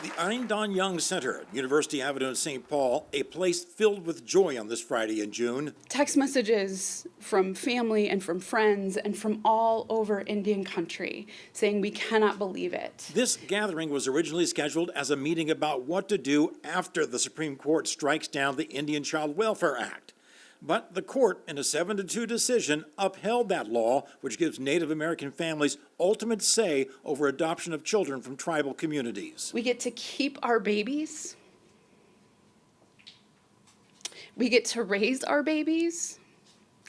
The Ayn Don Young Center at University Avenue in St. Paul, a place filled with joy on this Friday in June. Text messages from family and from friends and from all over Indian country saying we cannot believe it. This gathering was originally scheduled as a meeting about what to do after the Supreme Court strikes down the Indian Child Welfare Act. But the court, in a 7-2 decision, upheld that law, which gives Native American families ultimate say over adoption of children from tribal communities. We get to keep our babies. We get to raise our babies.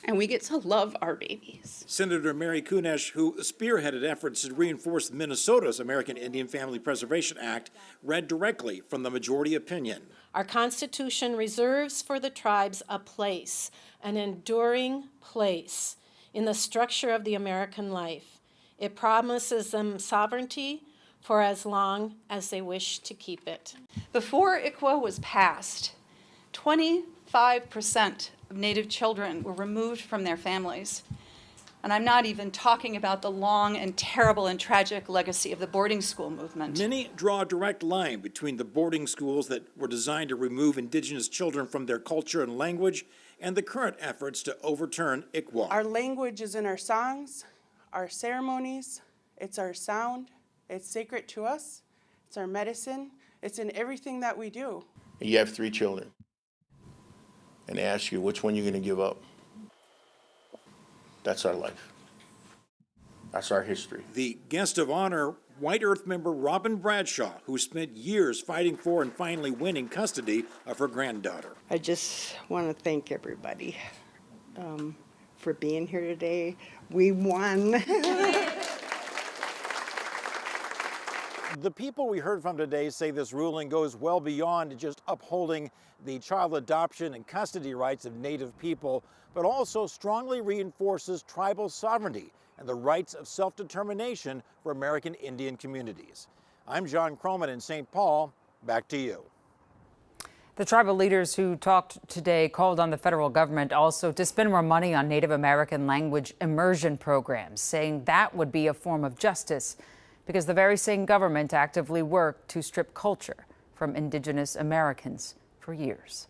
And we get to love our babies. Senator Mary Kunesh, who spearheaded efforts to reinforce Minnesota's American Indian Family Preservation Act, read directly from the majority opinion. Our Constitution reserves for the tribes a place, an enduring place in the structure of the American life. It promises them sovereignty for as long as they wish to keep it. Before ICWA was passed, 25% of Native children were removed from their families. And I'm not even talking about the long and terrible and tragic legacy of the boarding school movement. Many draw a direct line between the boarding schools that were designed to remove Indigenous children from their culture and language and the current efforts to overturn ICWA. Our language is in our songs, our ceremonies, it's our sound, it's sacred to us, it's our medicine, it's in everything that we do. You have 3 children, and they ask you which one you're going to give up. That's our life. That's our history. The guest of honor, White Earth member Robin Bradshaw, who spent years fighting for and finally winning custody of her granddaughter. I just want to thank everybody for being here today. We won. The people we heard from today say this ruling goes well beyond just upholding the child adoption and custody rights of Native people, but also strongly reinforces tribal sovereignty and the rights of self-determination for American Indian communities. I'm John Croman in St. Paul. Back to you. The tribal leaders who talked today called on the federal government also to spend more money on Native American language immersion programs, saying that would be a form of justice because the very same government actively worked to strip culture from Indigenous Americans for years.